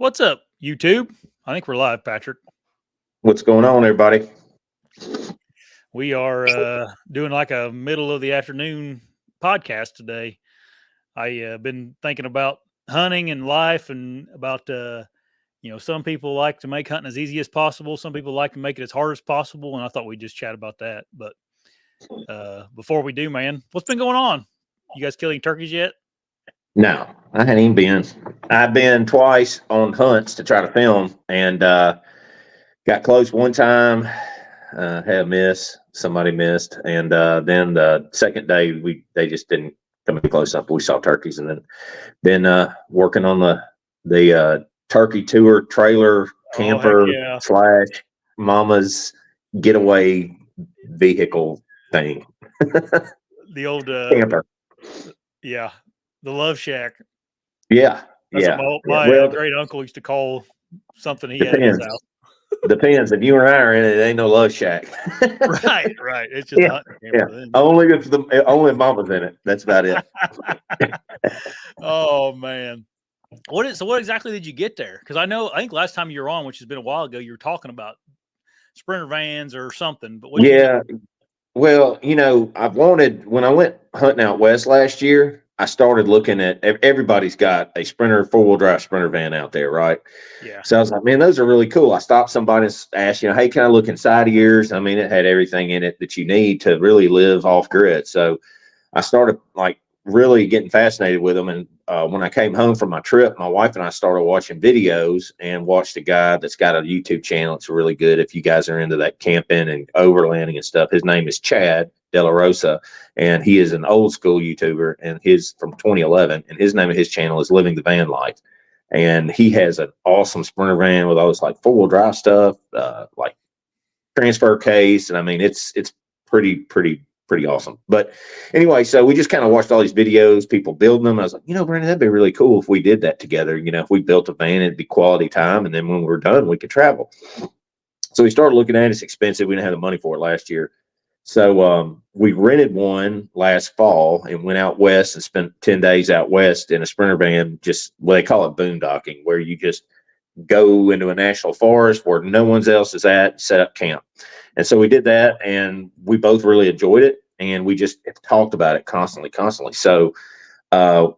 What's up, YouTube? I think we're live, Patrick. What's going on, everybody? We are doing like a middle of the afternoon podcast today. I been thinking about hunting and life and about some people like to make hunting as easy as possible. Some people like to make it as hard as possible, and I thought we'd just chat about that. But before we do, man, what's been going on? You guys killing turkeys yet? No, I hadn't even been. I've been twice on hunts to try to film, and got close one time. Had a miss. Somebody missed, and then the second day they just didn't come in close enough. We saw turkeys, and then been working on the turkey tour trailer camper / mama's getaway vehicle thing. The old camper. Yeah. The Love Shack. Yeah. That's what my great uncle used to call something he had in his house. Depends. If you and I are in it, it ain't no Love Shack. Right. It's just a hunting camper. Yeah. Only if Mama's in it. That's about it. Oh man. What exactly did you get there? Because I think last time you were on, which has been a while ago, you were talking about Sprinter vans or something. But well, when I went hunting out west last year, I started looking at everybody's got a Sprinter, 4-wheel drive Sprinter van out there, right? Yeah. So I was like, man, those are really cool. I stopped somebody and asked, hey, can I look inside of yours? I mean, it had everything in it that you need to really live off grid. So I started really getting fascinated with them. And when I came home from my trip, my wife and I started watching videos and watched a guy that's got a YouTube channel. It's really good if you guys are into that camping and overlanding and stuff. His name is Chad De La Rosa, and he is an old school YouTuber, and he's from 2011, and his name of his channel is Living the Van Life. And he has an awesome Sprinter van with all this 4-wheel drive stuff, like transfer case. And I mean, it's pretty awesome. But anyway, so we just kind of watched all these videos, people building them. I was like, Brandon, that'd be really cool if we did that together. If we built a van, it'd be quality time. And then when we're done, we could travel. So we started looking at it. It's expensive. We didn't have the money for it last year. So we rented one last fall and went out west and spent 10 days out west in a Sprinter van, they call it boondocking, where you just go into a national forest where no one else is at, set up camp. And so we did that, and we both really enjoyed it, and we just talked about it constantly. So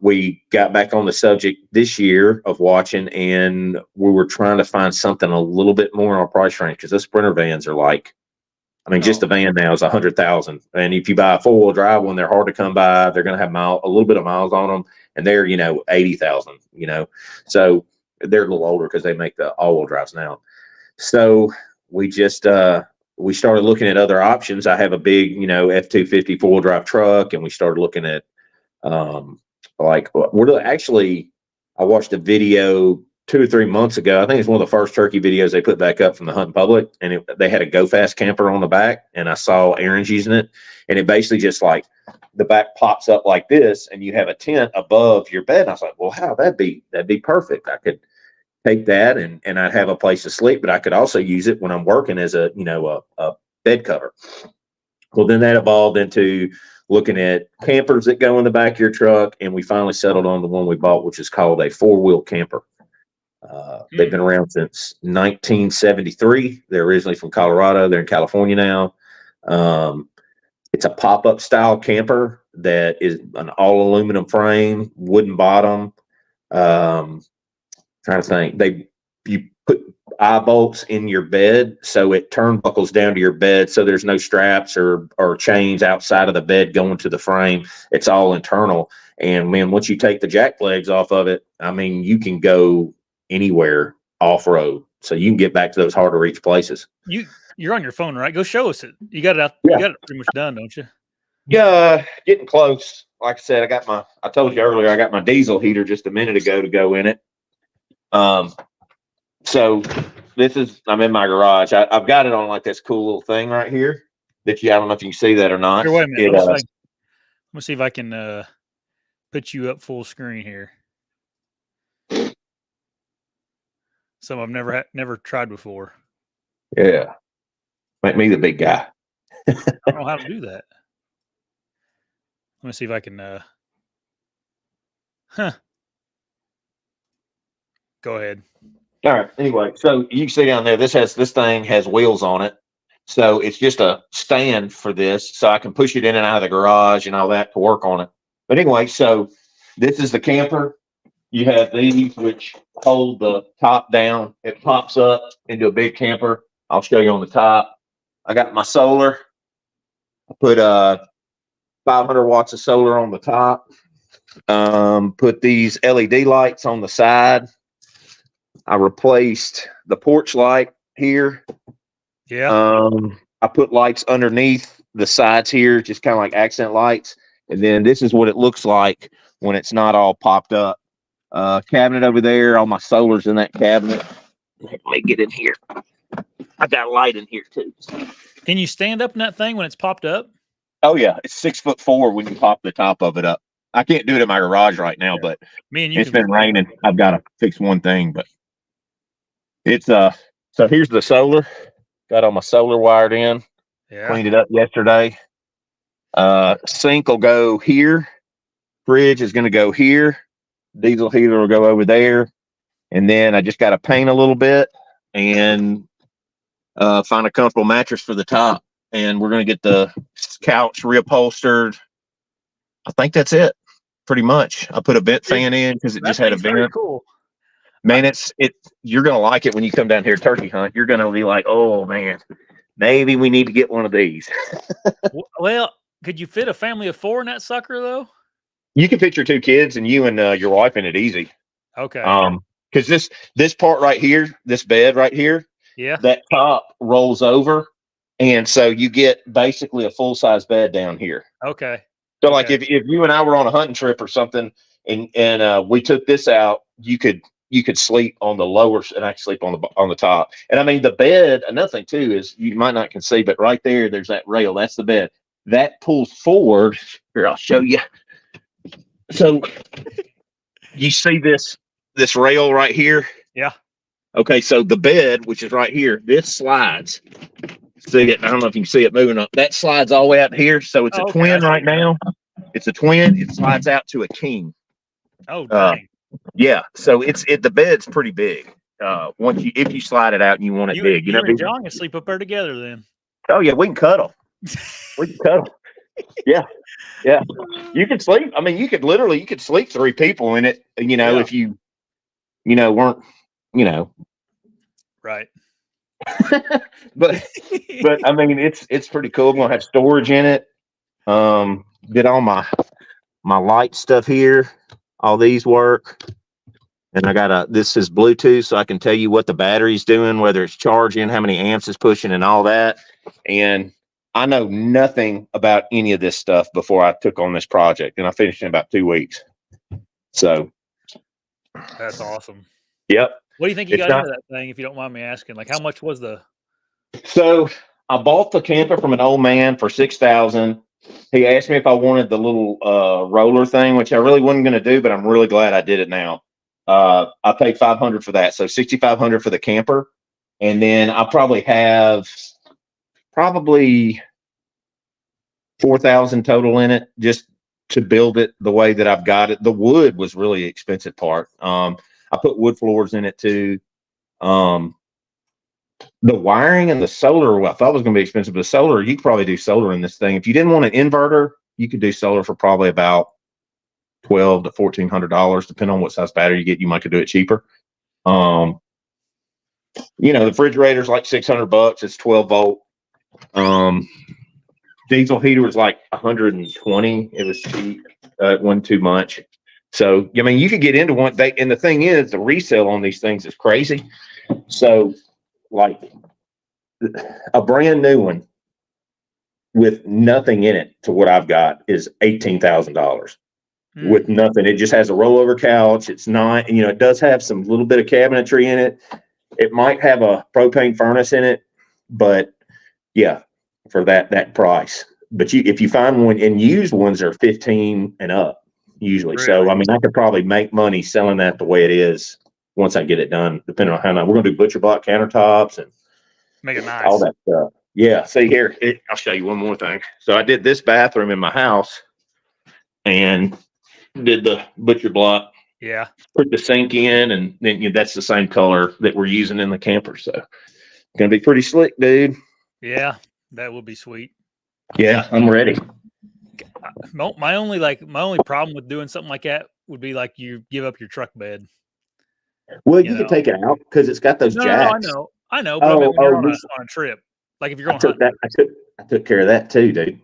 we got back on the subject this year of watching, and we were trying to find something a little bit more on a price range, because those Sprinter vans are just a van now is $100,000. And if you buy a 4-wheel drive one, they're hard to come by. They're going to have a little bit of miles on them, and they're, $80,000, so they're a little older because they make the all-wheel drives now. So we just, we started looking at other options. I have a big, F-250 4-wheel drive truck, and we started looking at, I watched a video 2 or 3 months ago. I think it's one of the first turkey videos they put back up from the hunting public, and they had a Go Fast camper on the back, and I saw Aaron's using it, and it basically just the back pops up like this, and you have a tent above your bed. And I was like, well, that'd be perfect. I could take that and I'd have a place to sleep, but I could also use it when I'm working as a bed cover. Well, then that evolved into looking at campers that go in the back of your truck, and we finally settled on the one we bought, which is called a 4-wheel camper. They've been around since 1973. They're originally from Colorado. They're in California now. It's a pop-up style camper that is an all aluminum frame, wooden bottom. Trying to think, you put eye bolts in your bed, so it turnbuckles down to your bed, so there's no straps or chains outside of the bed going to the frame. It's all internal. And man, once you take the jack legs off of it, I mean, you can go anywhere off-road, so you can get back to those hard to reach places. You're on your phone, right? Go show us it. You got it out. Yeah. You got it pretty much done, don't you? Yeah, getting close. Like I said, I told you earlier, I got my diesel heater just a minute ago to go in it. So I'm in my garage. I've got it on this cool little thing right here I don't know if you can see that or not. Here, wait a minute. Let me see if I can put you up full screen here. Some I've never tried before. Yeah. Make me the big guy. I don't know how to do that. Let me see if I can, Go ahead. All right. Anyway, so you can see down there, this thing has wheels on it. So it's just a stand for this. So I can push it in and out of the garage and all that to work on it. But anyway, so this is the camper. You have these which hold the top down. It pops up into a big camper. I'll show you on the top. I got my solar. I put 500 watts of solar on the top. Put these LED lights on the side. I replaced the porch light here. Yeah. I put lights underneath the sides here, just kind of like accent lights. And then this is what it looks like when it's not all popped up. Cabinet over there, all my solar's in that cabinet. Let me get in here. I got a light in here too. Can you stand up in that thing when it's popped up? Oh yeah, it's 6'4" when you pop the top of it up. I can't do it in my garage right now, but Me and you it's been raining. I've got to fix one thing, but it's so here's the solar. Got all my solar wired in. Yeah. Cleaned it up yesterday. Sink will go here. Fridge is going to go here. Diesel heater will go over there. And then I just got to paint a little bit and find a comfortable mattress for the top. And we're going to get the couch reupholstered. I think that's it, pretty much. I put a vent fan in because it just had a vent. Cool. Man, you're going to like it when you come down here turkey hunt. You're going to be like, oh, man, maybe we need to get one of these. Well, could you fit a family of 4 in that sucker, though? You can fit your 2 kids and you and your wife in it easy. Okay. Because this part right here, this bed right here, yeah, that top rolls over. And so you get basically a full-size bed down here. Okay. So like if you and I were on a hunting trip or something and we took this out, you could sleep on the lower and I could sleep on the top. And I mean the bed, another thing too is you might not can see, but right there's that rail. That's the bed. That pulls forward. Here, I'll show you. So you see this rail right here? Yeah. Okay, so the bed, which is right here, this slides. See it? I don't know if you can see it moving up. That slides all the way out here. So it's a twin right now. It's a twin. It slides out to a king. Oh, dang. Yeah. So the bed's pretty big. If you slide it out and you want it big, you and John can sleep up there together then. Oh yeah, we can cuddle. We can cuddle. Yeah. Yeah. You can sleep. I mean, you could sleep 3 people in it, if you weren't, Right. but I mean, it's pretty cool. I'm gonna have storage in it. Did all my light stuff here. All these work. And I got this is Bluetooth, so I can tell you what the battery's doing, whether it's charging, how many amps it's pushing and all that. And I know nothing about any of this stuff before I took on this project, and I finished in about 2 weeks. So that's awesome. Yep. What do you think you got into that thing, if you don't mind me asking? Like, how much was the? So I bought the camper from an old man for $6,000. He asked me if I wanted the little roller thing, which I really wasn't going to do, but I'm really glad I did it now. I paid $500 for that, so $6,500 for the camper, and then I probably have $4,000 total in it just to build it the way that I've got it. The wood was really the expensive part. I put wood floors in it too. The wiring and the solar, well, I thought it was going to be expensive, but the solar, you could probably do solar in this thing. If you didn't want an inverter, you could do solar for probably about $1,200 to $1,400, depending on what size battery you get. You might could do it cheaper. The refrigerator's like $600. It's 12 volt. Diesel heater was like 120. It was cheap. It wasn't too much. So, I mean, you could get into one. And the thing is, the resale on these things is crazy. So, like a brand new one with nothing in it to what I've got is $18,000 with nothing. It just has a rollover couch. It's not, it does have some little bit of cabinetry in it. It might have a propane furnace in it, but yeah, for that price. But if you find one, and used ones are 15 and up usually. Really? So, I mean, I could probably make money selling that the way it is once I get it done, depending on how we're going to do butcher block countertops and make it nice. All that stuff. Yeah. See here, I'll show you one more thing. So I did this bathroom in my house and did the butcher block Yeah. Put the sink in, and then that's the same color that we're using in the camper. So it's gonna be pretty slick, dude. Yeah, that would be sweet. Yeah, I'm ready. My only problem with doing something like that would be like you give up your truck bed. Well, you can take it out because it's got those No, jacks. I know, but I mean when you're on This, a trip, like if you're I going took hunting. that. I took care of that too, dude.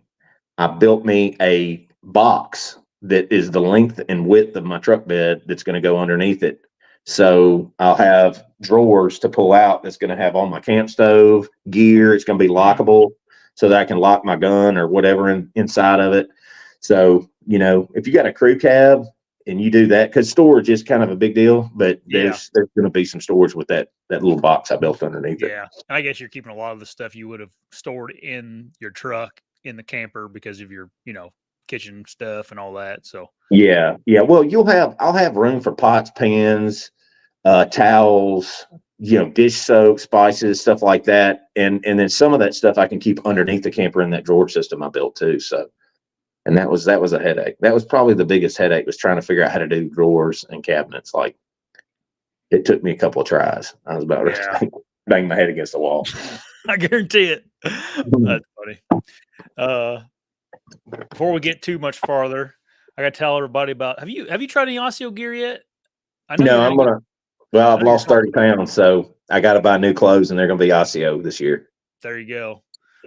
I built me a box that is the length and width of my truck bed that's going to go underneath it. So I'll have drawers to pull out that's going to have all my camp stove gear. It's going to be lockable so that I can lock my gun or whatever inside of it. So, if you got a crew cab and you do that, because storage is kind of a big deal, but there's going to be some storage with that little box I built underneath it. Yeah. And I guess you're keeping a lot of the stuff you would have stored in your truck in the camper because of your, kitchen stuff and all that. So Yeah. Well, I'll have room for pots, pans, towels, dish soap, spices, stuff like that. And then some of that stuff I can keep underneath the camper in that drawer system I built too. So, and that was a headache. That was probably the biggest headache, was trying to figure out how to do drawers and cabinets. Like, it took me a couple of tries. I was about ready to bang my head against the wall. I guarantee it. That's funny. Before we get too much farther, I got to tell everybody about, have you tried any ASIO gear yet? I know No, I've lost 30 pounds, so I got to buy new clothes, and they're going to be ASIO this year. There you go.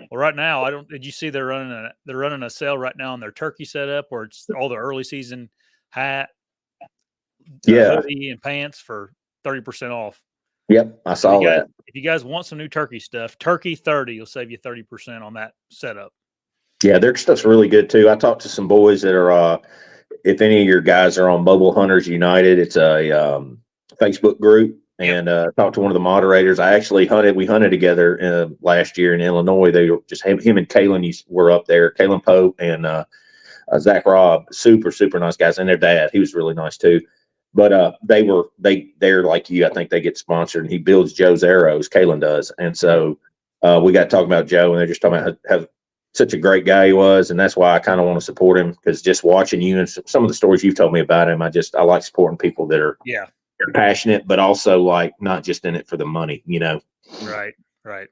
Well, right now, did you see they're running a sale right now on their turkey setup where it's all the early season hat, hoodie and pants for 30% off. Yep, I saw that. If you guys want some new turkey stuff, Turkey 30 will save you 30% on that setup. Yeah, their stuff's really good too. I talked to some boys that are, if any of your guys are on Mobile Hunters United, it's a Facebook group, and talked to one of the moderators. We hunted together last year in Illinois. They were just him and Kalen were up there. Kalen Pope and Zach Robb, super, super nice guys, and their dad, he was really nice too. But they're like you. I think they get sponsored, and he builds Joe's arrows. Kalen does, and so we got talking about Joe, and they're just talking about how such a great guy he was, and that's why I kind of want to support him, because just watching you and some of the stories you've told me about him, I like supporting people that are passionate, but also like not just in it for the money, Right. And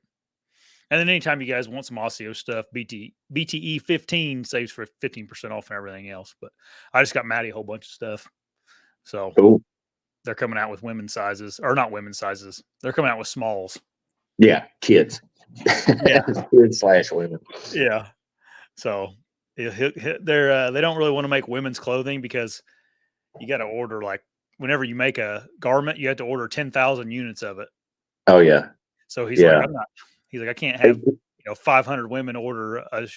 then anytime you guys want some ASIO stuff, BTE 15 saves for 15% off and everything else. But I just got Maddie a whole bunch of stuff. So cool. They're coming out with women's sizes, or not women's sizes. They're coming out with smalls. Yeah, kids. Yeah, kids/women. Yeah. So they don't really want to make women's clothing because you got to order, like, whenever you make a garment, you have to order 10,000 units of it. Oh yeah. So he's like, I can't have 500 women order a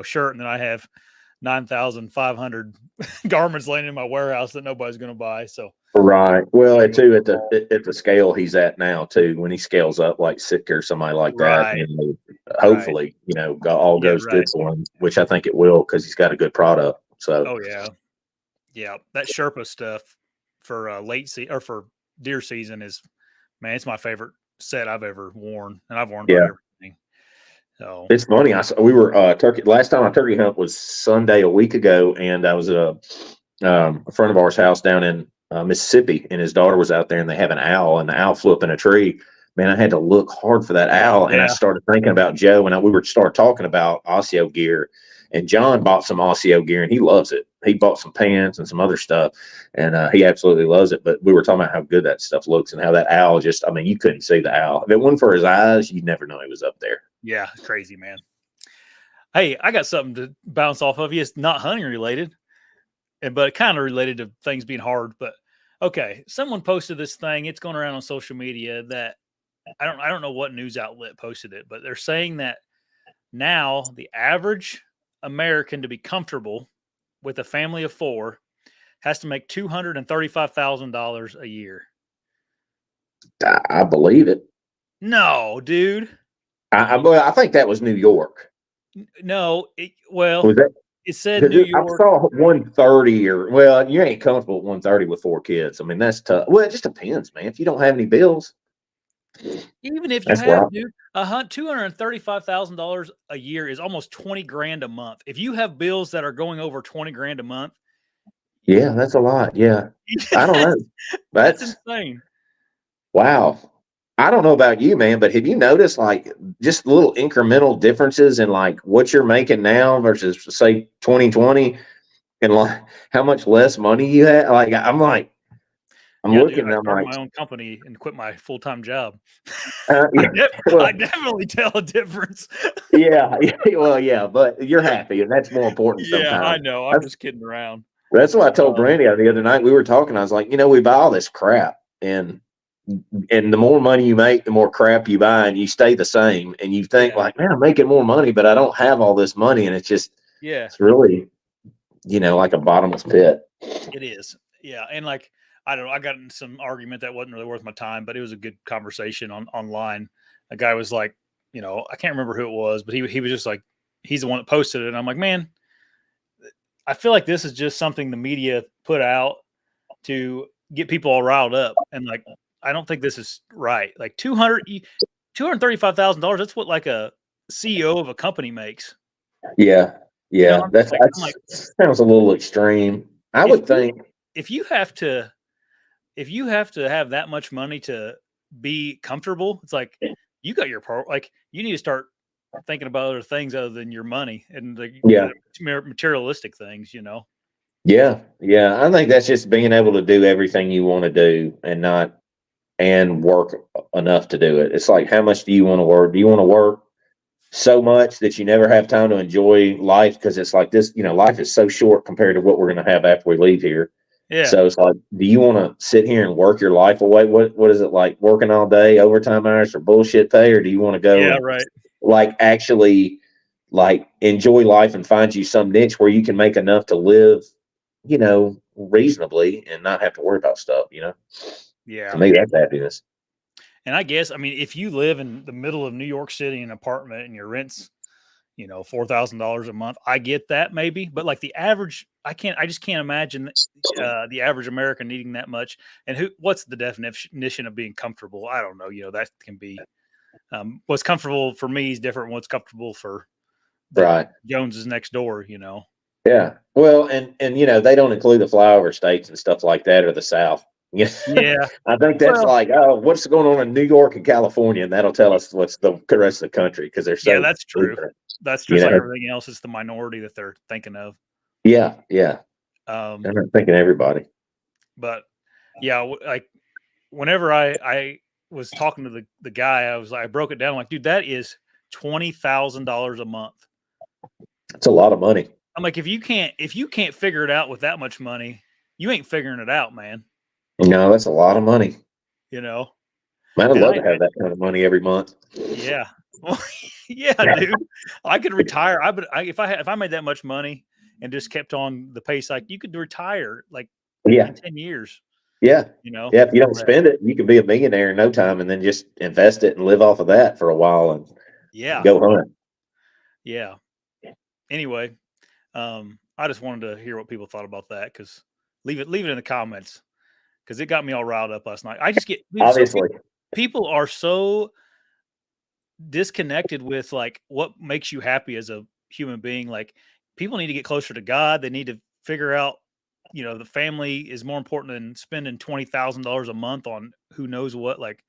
shirt, and then I have 9,500 garments laying in my warehouse that nobody's going to buy. So right. Well, too, at the scale he's at now too, when he scales up like Sitka or somebody like that, hopefully all goes good for him, which I think it will, because he's got a good product. So that Sherpa stuff for late season or for deer season is, man, it's my favorite set I've ever worn, and I've worn everything. So it's funny. We were turkey last time. Our turkey hunt was Sunday a week ago, and I was at a friend of ours' house down in Mississippi, and his daughter was out there, and they have an owl, and the owl flew up in a tree. Man, I had to look hard for that owl, and I started thinking about Joe, and we started talking about ASIO gear, and John bought some ASIO gear, and he loves it. He bought some pants and some other stuff, and he absolutely loves it. But we were talking about how good that stuff looks, and how that owl you couldn't see the owl. If it wasn't for his eyes, you'd never know he was up there. Yeah, crazy, man. Hey, I got something to bounce off of you. It's not hunting related, but kind of related to things being hard. But okay, someone posted this thing. It's going around on social media that I don't know what news outlet posted it, but they're saying that now the average American, to be comfortable with a family of 4, has to make $235,000 a year. I believe it. No, dude. I think that was New York. No, it said New York. I saw 130, or you ain't comfortable at 130 with 4 kids. I mean, that's tough. Well, it just depends, man. If you don't have any bills, even if you have, dude, $235,000 a year is almost $20,000 a month. If you have bills that are going over $20,000 a month, Yeah, that's a lot. Yeah. I don't know. That's That's insane. wow. I don't know about you, man, but have you noticed like just little incremental differences in like what you're making now versus say 2020 and like how much less money you had? I'm Yeah, dude, looking I and I'm started like, my own company and quit my full-time job. yeah, I well, definitely tell a difference. yeah, well, yeah, but you're happy and that's more important Yeah, I sometimes. know. I'm just kidding around. That's what I told Um, Brandy the other night. We were talking. I was like, we buy all this crap, and the more money you make, the more crap you buy, and you stay the same. And you think yeah, like, man, I'm making more money, but I don't have all this money, and yeah, it's really, like a bottomless pit. it is. Yeah, and like I don't know, I got in some argument that wasn't really worth my time, but it was a good conversation online. A guy was like, I can't remember who it was, but he was just like, he's the one that posted it, and I'm like, man, I feel like this is just something the media put out to get people all riled up, and like I don't think this is right. Like $235,000. That's what like a CEO of a company makes. Yeah, yeah, I'm just that's like sounds a little extreme. I if would you think, if you have to have that much money to be comfortable, it's like you got your part. Like you need to start thinking about other things other than your money and yeah, the materialistic things. yeah, yeah. I think that's just being able to do everything you want to do and work enough to do it. It's like, how much do you want to work? Do you want to work so much that you never have time to enjoy life? Because it's like this, life is so short compared to what we're going to have after we leave here. Yeah. So it's like, do you want to sit here and work your life away? What is it like, working all day, overtime hours for bullshit pay, or do you want to go Yeah. and Right. like actually like enjoy life and find you some niche where you can make enough to live, reasonably and not have to worry about stuff, To Yeah. me, that's happiness. And I guess, I mean, if you live in the middle of New York City in an apartment and your rent's, $4,000 a month, I get that maybe, but like the average, I just can't imagine the average American needing that much. And what's the definition of being comfortable? I don't know. That can be, what's comfortable for me is different. From what's comfortable for the Right. Joneses next door. Yeah. Well, and they don't include the flyover states and stuff like that or the South. Yeah. Yeah. I think that's Well, like, oh, what's going on in New York and California, and that'll tell us what's the rest of the country because they're yeah, so that's true. different. That's You just like know. everything else. It's the minority that they're thinking of. Yeah. Yeah. Um, I'm not thinking everybody. but yeah, like whenever I was talking to the guy, I broke it down. I'm like, dude, that is $20,000 a month. It's a lot of money. I'm like, if you can't figure it out with that much money, you ain't figuring it out, man. No, that's a lot of money. You know, Man, I'd and love to have that kind of money every month. yeah, well, yeah, dude, I could retire. If I made that much money and just kept on the pace, like you could retire like Yeah. in 10 years. Yeah. Yeah. If you don't But spend it, you can be a millionaire in no time and then just invest it and live off of that for a while and yeah, go hunt. yeah. Anyway, I just wanted to hear what people thought about that because leave it in the comments because it got me all riled up last night. I just get dude, so Obviously. people are so disconnected with like what makes you happy as a human being. Like people need to get closer to God. They need to figure out, the family is more important than spending $20,000 a month on who knows what. Like,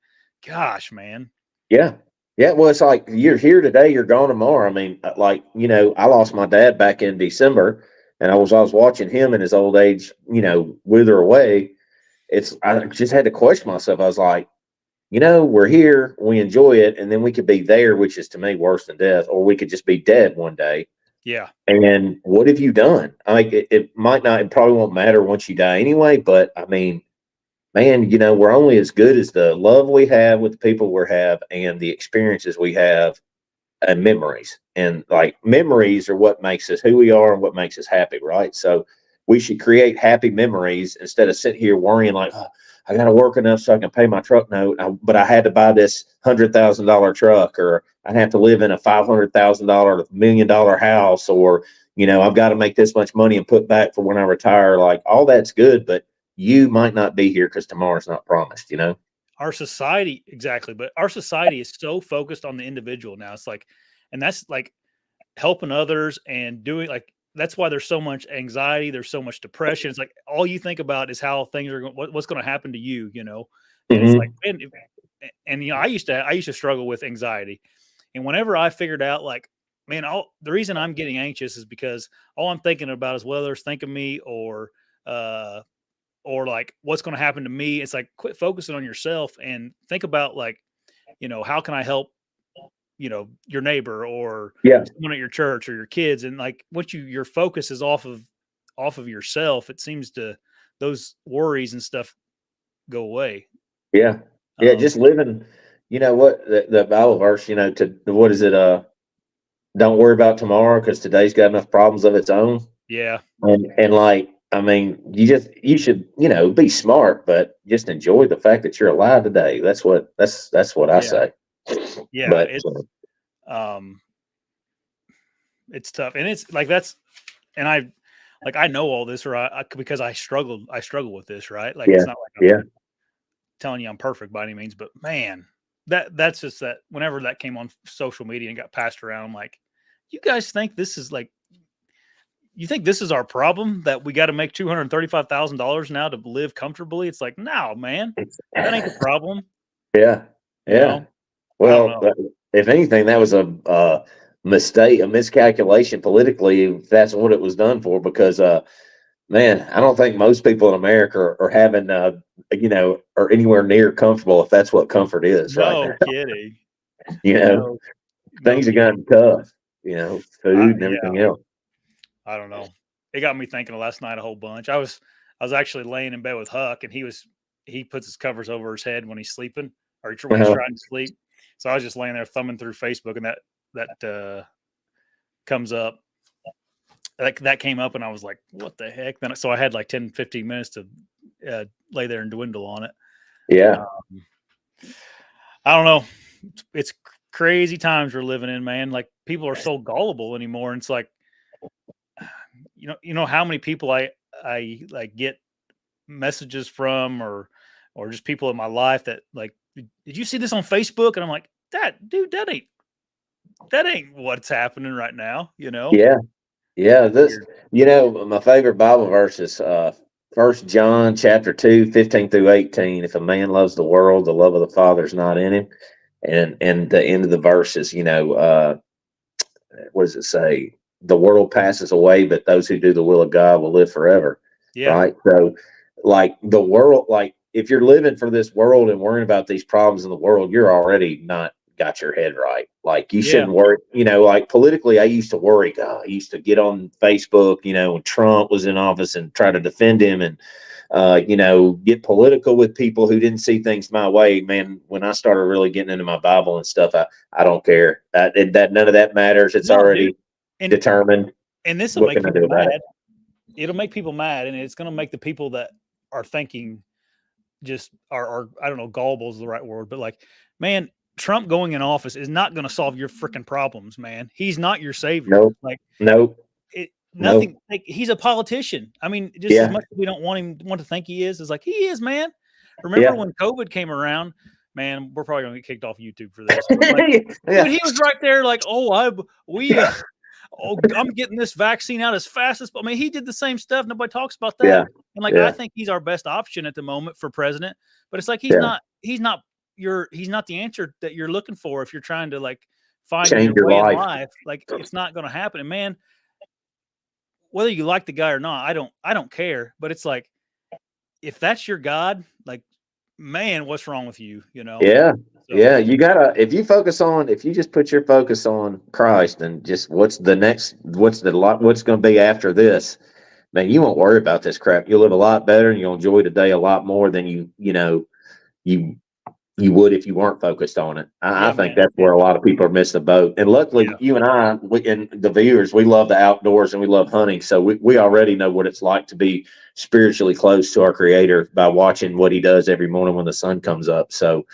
gosh, man. Yeah. Yeah. Well, it's like you're here today, you're gone tomorrow. I mean, like, I lost my dad back in December and I was watching him in his old age, wither away. I just had to question myself. I was like, we're here, we enjoy it, and then we could be there, which is to me worse than death, or we could just be dead one day. Yeah. And what have you done? Like, it might not, it probably won't matter once you die anyway, but I mean, man, we're only as good as the love we have with the people we have and the experiences we have and memories. And like memories are what makes us who we are and what makes us happy, right? So we should create happy memories instead of sitting here worrying like, oh, I got to work enough so I can pay my truck note, but I had to buy this $100,000 truck, or I have to live in a $500,000 $1 million house, or I've got to make this much money and put back for when I retire. Like all that's good, but you might not be here because tomorrow's not promised. Our society, exactly. But our society is so focused on the individual now. It's like, and that's like helping others and doing like that's why there's so much anxiety. There's so much depression. It's like all you think about is how things are going, what's going to happen to you, and it's like, Mhm. and I used to struggle with anxiety. And whenever I figured out like, man, the reason I'm getting anxious is because all I'm thinking about is what others think of me, uh, or like what's going to happen to me. It's like, quit focusing on yourself and think about like, how can I help, your neighbor or Yeah. someone at your church or your kids. And like once your focus is off of yourself, it seems to, those worries and stuff go away. Yeah. Yeah. Um, Just living, what the Bible verse, what is it? Don't worry about tomorrow because today's got enough problems of its own. yeah. And like, I mean, you should, be smart, but just enjoy the fact that you're alive today. That's what I Yeah. say. Yeah. But Um, it's tough. And it's like, and I know all this, or because I struggle with this, right? Like, yeah, it's not like I'm yeah, telling you I'm perfect by any means, but man, that's just that whenever that came on social media and got passed around, I'm like, you guys think this is like, you think this is our problem that we got to make $235,000 now to live comfortably? It's like, no, man, that ain't the problem. yeah, You yeah. know, I don't Well, know. if anything, that was a mistake, a miscalculation politically. If that's what it was done for, because man, I don't think most people in America are having, are anywhere near comfortable if that's what comfort is right No now. kidding. You know, No, no things have kidding. gotten tough, food and Yeah, everything else. I don't know. It got me thinking last night a whole bunch. I was actually laying in bed with Huck, and he puts his covers over his head when he's sleeping or when he's Uh-huh. trying to sleep. So I was just laying there thumbing through Facebook, and that comes up. That came up, and I was like, "What the heck?" Then so I had like 10, 15 minutes to lay there and dwindle on it. Yeah. Um, I don't know. It's crazy times we're living in, man. Like people are so gullible anymore, and it's like, how many people I like get messages from, or just people in my life that like, did you see this on Facebook? And I'm like, dude, that ain't what's happening right now. Yeah. Yeah. It's This, weird. my favorite Bible verse is 1 John chapter 2, 15 through 18. If a man loves the world, the love of the Father is not in him. And the end of the verse is, what does it say? The world passes away, but those who do the will of God will live forever. Yeah, Right. So, like the world, like if you're living for this world and worrying about these problems in the world, you're already not got your head right. Like you yeah, shouldn't worry, like politically, I used to worry. God, I used to get on Facebook, when Trump was in office and try to defend him and, get political with people who didn't see things my way. Man, when I started really getting into my Bible and stuff, I don't care. That none of that matters. It's no, dude, already and determined. this will What make can I people do about it? mad. It'll make people mad, and it's going to make the people that are thinking just are I don't know, gullible is the right word, but like, man, Trump going in office is not going to solve your freaking problems, man. He's not your savior. No, Like no, no. nothing. Like he's a politician. I mean, just as Yeah, much as we don't want to think he is like he is, man. Remember yeah, when COVID came around? Man, we're probably gonna get kicked off YouTube for this, but like, dude, yeah, he was right there, like, oh, I'm getting this vaccine out as fast as. I mean, he did the same stuff. Nobody talks about yeah, that. And like, I yeah, think he's our best option at the moment for president. But it's like he's yeah. not. He's not the answer that you're looking for if you're trying to like find Change your your way in life. life. Like, it's not going to happen. And man, whether you like the guy or not, I don't care. But it's like if that's your God, like, man, what's wrong with you? Yeah, So yeah. If you just put your focus on Christ and just what's going to be after this, man, you won't worry about this crap. You'll live a lot better and you'll enjoy today a lot more than you you would if you weren't focused on it. I yeah, think man. that's where a lot of people are missing the boat. And luckily, Yeah, you and I, and the viewers, we love the outdoors and we love hunting. So we already know what it's like to be spiritually close to our Creator by watching what He does every morning when the sun comes up. So,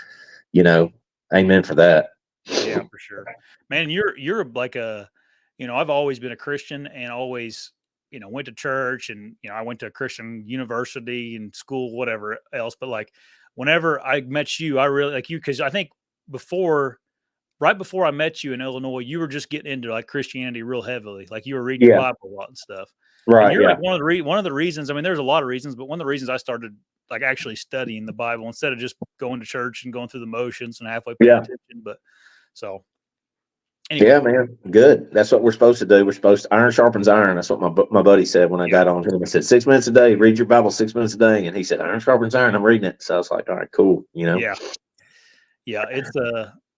you know, amen for that. yeah, for sure, man. You're like I've always been a Christian and always, went to church and I went to a Christian university and school, whatever else. But like, whenever I met you, I really like you because I think before right before I met you in Illinois, you were just getting into like Christianity real heavily. Like you were reading your Yeah. Bible a lot and stuff. And Right. you're Yeah. like one of the reasons, I mean, there's a lot of reasons, but one of the reasons I started like actually studying the Bible instead of just going to church and going through the motions and halfway paying Yeah. attention. But so Yeah, anyway, man. Good. That's what we're supposed to do. We're supposed to iron sharpens iron. That's what my buddy said when I got on him. I said 6 minutes a day, read your Bible 6 minutes a day. And he said, iron sharpens iron. I'm reading it. So I was like, all right, cool. You know? yeah. Yeah. It's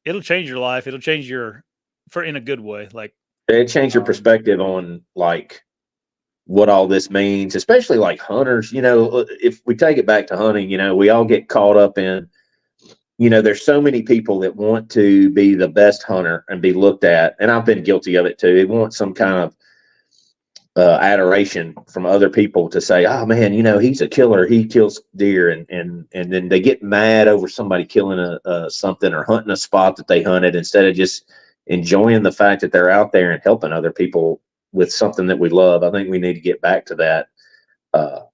it'll change your life. It'll change in a good way. Like It changed your perspective on like what all this means, especially like hunters. You know, if we take it back to hunting, you know, we all get caught up in, you know, there's so many people that want to be the best hunter and be looked at. And I've been guilty of it too. They want some kind of adoration from other people to say, oh man, you know, he's a killer. He kills deer. And then they get mad over somebody killing something or hunting a spot that they hunted instead of just enjoying the fact that they're out there and helping other people with something that we love. I think we need to get back to that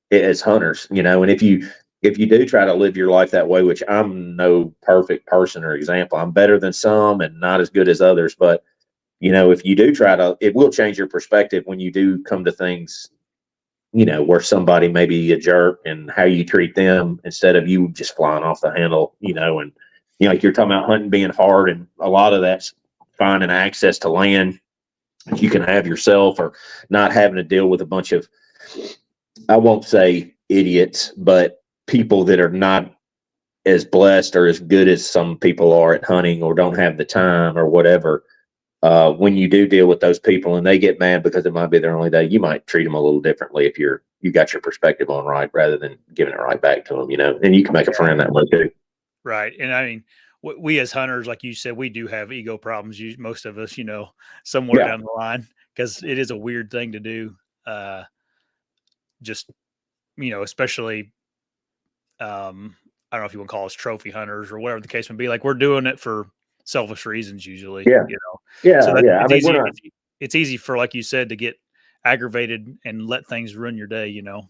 as hunters, you know. And if you do try to live your life that way, which I'm no perfect person or example, I'm better than some and not as good as others, but you know, if you do try to, it will change your perspective when you do come to things, you know, where somebody may be a jerk and how you treat them instead of you just flying off the handle, you know. And you know, like you're talking about hunting being hard, and a lot of that's finding access to land that you can have yourself, or not having to deal with a bunch of, I won't say idiots, but people that are not as blessed or as good as some people are at hunting, or don't have the time or whatever. When you do deal with those people and they get mad because it might be their only day, you might treat them a little differently if you got your perspective on right, rather than giving it right back to them, you know. And you can make a friend that way too. right. And I mean, we as hunters, like you said, we do have ego problems. Most of us, you know, somewhere down the line, because it is a weird thing to do. Just, you know, especially, I don't know if you want to call us trophy hunters or whatever the case may be. Like we're doing it for selfish reasons usually. Yeah. You know. Yeah. So Yeah. it's easy. It's easy for, like you said, to get aggravated and let things ruin your day. You know.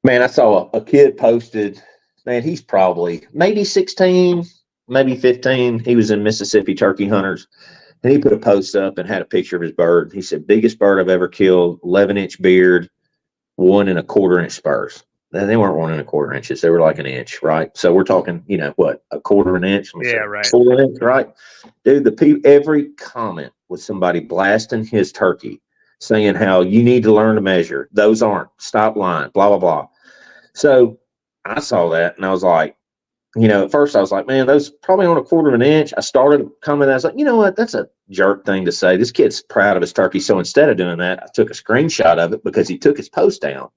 Man, I saw a kid posted. Man, he's probably maybe 16, maybe 15. He was in Mississippi turkey hunters, and he put a post up and had a picture of his bird. He said, "Biggest bird I've ever killed, 11-inch beard, 1 1/4-inch spurs." They weren't 1 1/4 inches; they were like an inch, right? So we're talking, you know, what, 1/4 inch? Yeah, right. 4 inch, right? Dude, every comment was somebody blasting his turkey, saying how you need to learn to measure. Those aren't. Stop lying. Blah blah blah. So I saw that and I was like, you know, at first I was like, man, those probably on 1/4 inch. I started commenting. I was like, you know what? That's a jerk thing to say. This kid's proud of his turkey. So instead of doing that, I took a screenshot of it because he took his post down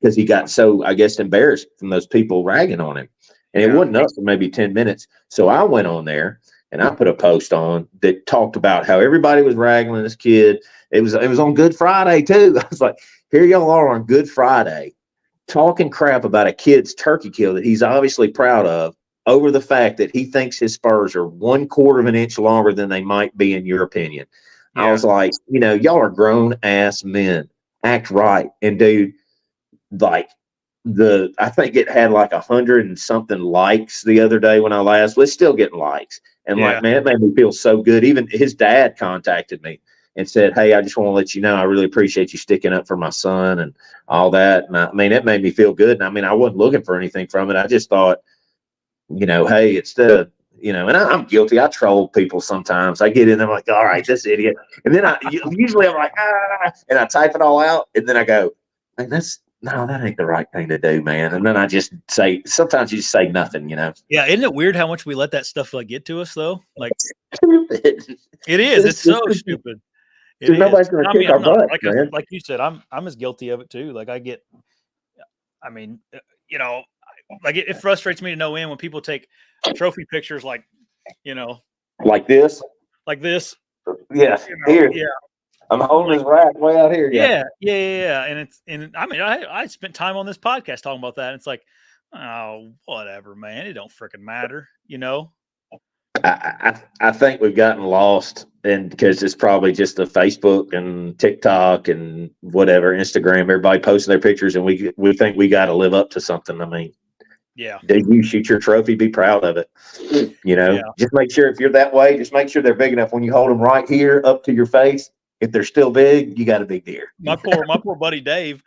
because he got so, I guess, embarrassed from those people ragging on him. And it wasn't up for maybe 10 minutes. So I went on there and I put a post on that talked about how everybody was ragging this kid. It was on Good Friday too. I was like, here y'all are on Good Friday, talking crap about a kid's turkey kill that he's obviously proud of, over the fact that he thinks his spurs are 1/4 inch longer than they might be in your opinion. Yeah. I was like, you know, y'all are grown ass men. Act right. And dude, like I think it had like 100 and something likes the other day when I last was still getting likes. And like, man, it made me feel so good. Even his dad contacted me and said, hey, I just want to let you know, I really appreciate you sticking up for my son and all that. And I mean, it made me feel good. And I mean, I wasn't looking for anything from it. I just thought, you know, hey, instead of, you know, and I'm guilty. I troll people sometimes. I get in there, I'm like, all right, this idiot. And then usually I'm like, and I type it all out. And then I go, man, that ain't the right thing to do, man. And then I just say, sometimes you just say nothing, you know? Yeah. Isn't it weird how much we let that stuff like get to us though? Like stupid. It is. It's so stupid. Nobody's going to kick our butt, man. Like you said, I'm as guilty of it too. Like I mean, you know, like it frustrates me to no end when people take trophy pictures, like, you know, like this. Yeah. You know, here. Yeah. I'm holding his rack way out here. Yeah. And I mean, I spent time on this podcast talking about that. And it's like, oh, whatever, man. It don't freaking matter, you know? I think we've gotten lost, and because it's probably just the Facebook and TikTok and whatever, Instagram, everybody posting their pictures, and we think we got to live up to something. I mean, Yeah. Do you shoot your trophy? Be proud of it. Yeah. Just make sure if you're that way, just make sure they're big enough when you hold them right here up to your face. If they're still big, you got a big deer. My poor buddy Dave,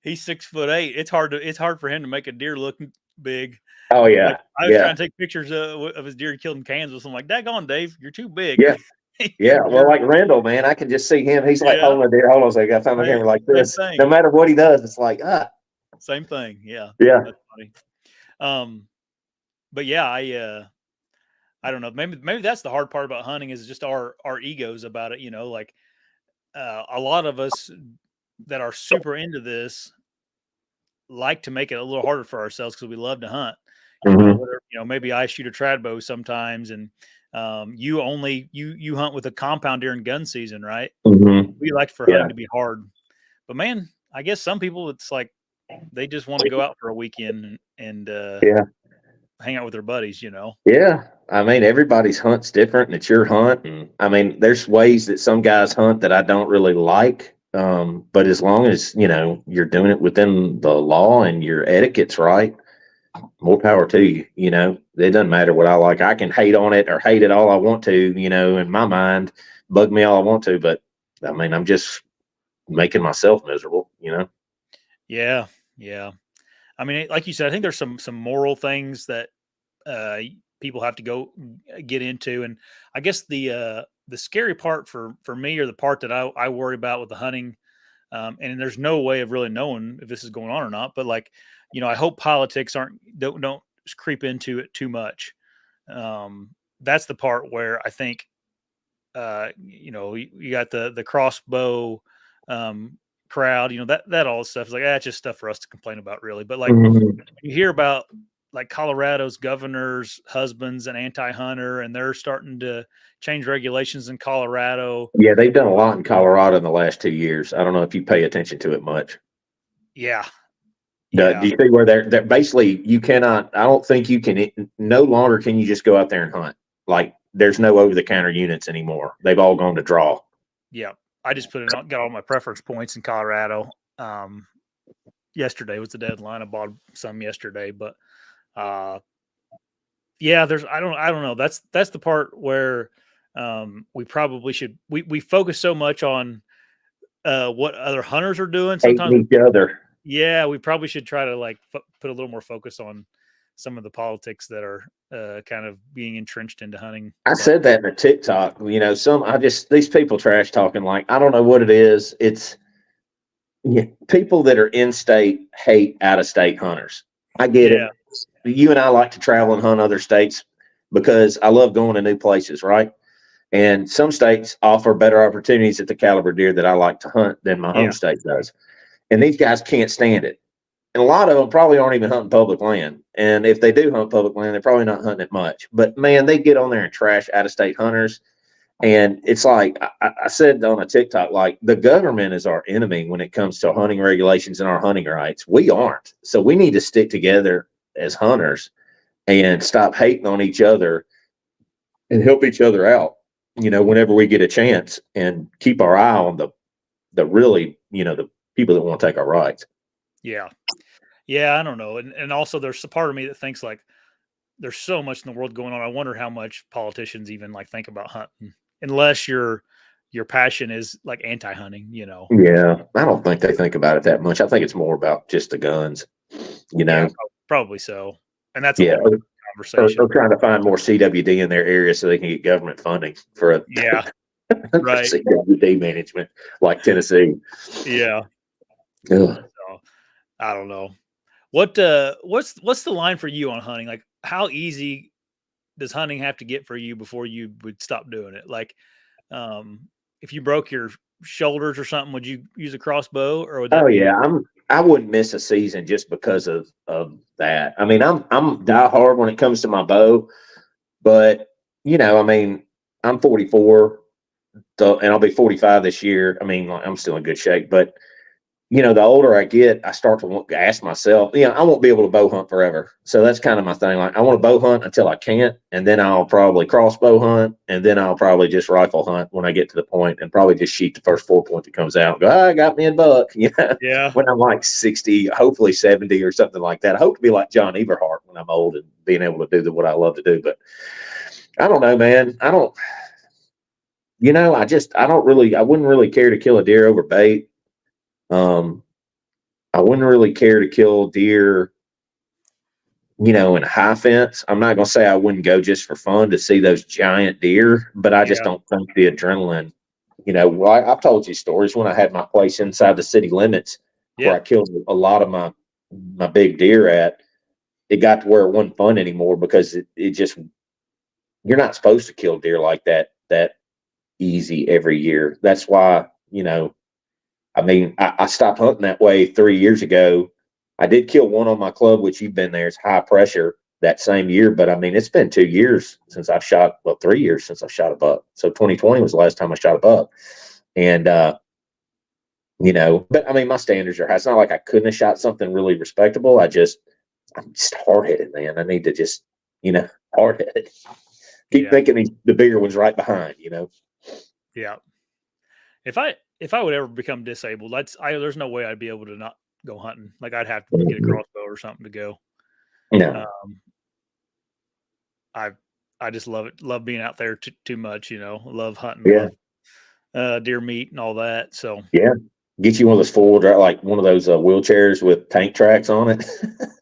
he's 6'8". It's hard for him to make a deer look big. Oh yeah. Like I was trying to take pictures of his deer he killed in Kansas. I'm like, daggone Dave, you're too big. Yeah. Yeah. Well, like Randall, man, I can just see him. He's like holding a deer. Hold on a second. I found my camera like this. No matter what he does, it's like, Same thing. Yeah. Yeah. That's funny. But yeah, I don't know. Maybe that's the hard part about hunting is just our egos about it. Like a lot of us that are super into this like to make it a little harder for ourselves because we love to hunt. Maybe I shoot a trad bow sometimes, and you hunt with a compound during gun season, right? We like for hunting to be hard, but man, I guess some people it's like they just want to go out for a weekend and hang out with their buddies. Yeah, I mean everybody's hunt's different, and it's your hunt, and I mean there's ways that some guys hunt that I don't really like. But as long as you're doing it within the law and your etiquette's right, more power to you. It doesn't matter what I like. I can hate on it or hate it all I want to. In my mind, bug me all I want to. But I mean, I'm just making myself miserable. Yeah, yeah. I mean, like you said, I think there's some moral things that people have to go get into, and I guess the scary part for me, or the part that I worry about with the hunting, and there's no way of really knowing if this is going on or not, but like, I hope politics don't creep into it too much. That's the part where I think, you got the crossbow crowd, that all stuff is like, it's just stuff for us to complain about really. But like you hear about like Colorado's governor's husband's an anti-hunter, and they're starting to change regulations in Colorado. Yeah, they've done a lot in Colorado in the last 2 years. I don't know if you pay attention to it much. Yeah. Do you see where they're basically you cannot? I don't think you can. No longer can you just go out there and hunt. Like there's no over-the-counter units anymore. They've all gone to draw. Yeah, I just got all my preference points in Colorado. Yesterday was the deadline. I bought some yesterday, but there's I don't know. That's the part where we probably should we focus so much on what other hunters are doing. Sometimes each other. Yeah, we probably should try to like put a little more focus on some of the politics that are kind of being entrenched into hunting. I said that in a TikTok. These people trash talking like I don't know what it is. It's people that are in state hate out of state hunters. I get it. You and I like to travel and hunt other states because I love going to new places, right? And some states offer better opportunities at the caliber deer that I like to hunt than my home state does. And these guys can't stand it. And a lot of them probably aren't even hunting public land. And if they do hunt public land, they're probably not hunting it much. But man, they get on there and trash out-of-state hunters. And it's like I said on a TikTok, like the government is our enemy when it comes to hunting regulations and our hunting rights. We aren't. So we need to stick together as hunters and stop hating on each other and help each other out, whenever we get a chance, and keep our eye on the really, the people that want to take our rights. Yeah. Yeah. I don't know. And also there's a part of me that thinks like there's so much in the world going on. I wonder how much politicians even like think about hunting, unless your passion is like anti-hunting, Yeah. I don't think they think about it that much. I think it's more about just the guns, Yeah, probably so. And that's a whole conversation. They're trying to find more CWD in their area so they can get government funding for right. CWD management like Tennessee. Yeah. So, I don't know. What's the line for you on hunting? Like how easy does hunting have to get for you before you would stop doing it? Like if you broke your shoulders or something, would you use a crossbow, or would that I wouldn't miss a season just because of that. I mean, I'm die hard when it comes to my bow, but I'm 44 and I'll be 45 this year. I mean, I'm still in good shape, but the older I get, I start to ask myself, I won't be able to bow hunt forever. So that's kind of my thing. Like I want to bow hunt until I can't, and then I'll probably crossbow hunt, and then I'll probably just rifle hunt when I get to the point, and probably just shoot the first 4-point that comes out and go, I got me a buck, Yeah. when I'm like 60, hopefully 70 or something like that. I hope to be like John Everhart when I'm old and being able to do what I love to do. But I don't know, man. I don't, I wouldn't really care to kill a deer over bait. I wouldn't really care to kill deer, in a high fence. I'm not going to say I wouldn't go just for fun to see those giant deer, but I just don't think the adrenaline, I've told you stories when I had my place inside the city limits where I killed a lot of my big deer at. It got to where it wasn't fun anymore because it just, you're not supposed to kill deer like that easy every year. That's why, I stopped hunting that way 3 years ago. I did kill one on my club, which you've been there. It's high pressure that same year. But it's been 2 years since I've shot, 3 years since I shot a buck. So 2020 was the last time I shot a buck. And, but my standards are high. It's not like I couldn't have shot something really respectable. I'm just hard headed, man. I need to just, hard headed. Keep thinking the bigger one's right behind, Yeah. If I would ever become disabled, there's no way I'd be able to not go hunting. Like I'd have to get a crossbow or something to go. Yeah. I just love it. Love being out there too much, love hunting, love, deer meat and all that. So get you one of those four-wheel drive, like one of those wheelchairs with tank tracks on it.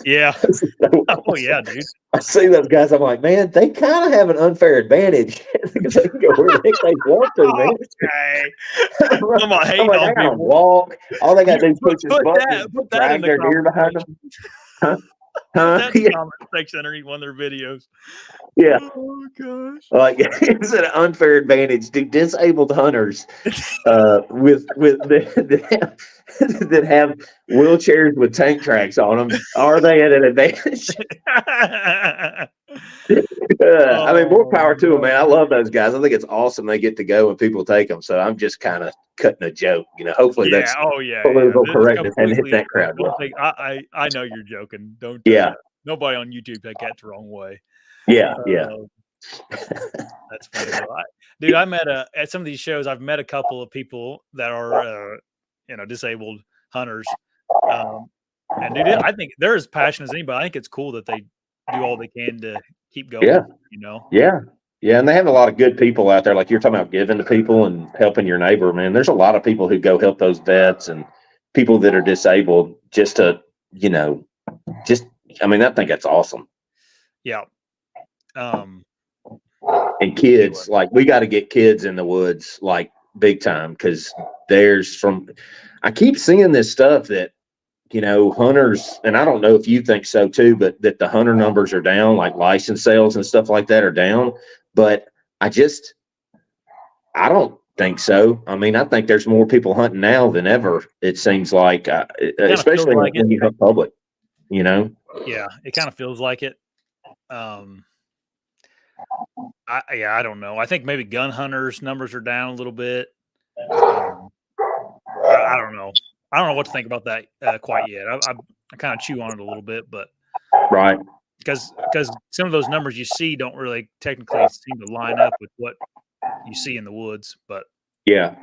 Yeah. So awesome. Oh yeah, dude. I see those guys. I'm like, man, they kind of have an unfair advantage because they can go where the heck they want to, man. Okay. I'm not hating on they gotta people. walk. All they got to do is push his button and put drag their deer behind them. That's the comment section underneath one of their videos. Yeah. Oh gosh. Like it's an unfair advantage to disabled hunters with that have wheelchairs with tank tracks on them. Are they at an advantage? More power to them, man. I love those guys. I think it's awesome they get to go and people take them. So I'm just kind of cutting a joke, Hopefully that's political correctness and hit that crowd. I know you're joking. Don't. Nobody on YouTube take that the wrong way. Yeah. That's funny. Dude, I met at some of these shows. I've met a couple of people that are disabled hunters, and dude, I think they're as passionate as anybody. I think it's cool that they do all they can to keep going. Yeah, and they have a lot of good people out there. Like you're talking about giving to people and helping your neighbor, man. There's a lot of people who go help those vets and people that are disabled just to, I think that's awesome. Yeah. And kids, like we got to get kids in the woods, like big time. Cause I keep seeing this stuff that, hunters, and I don't know if you think so too, but that the hunter numbers are down, like license sales and stuff like that are down. But I don't think so. I think there's more people hunting now than ever. It seems like, especially like when you hunt public, Yeah, it kind of feels like it. I don't know. I think maybe gun hunters numbers are down a little bit. I don't know. I don't know what to think about that quite yet. I kind of chew on it a little bit, but right, because some of those numbers you see don't really technically seem to line up with what you see in the woods. But yeah,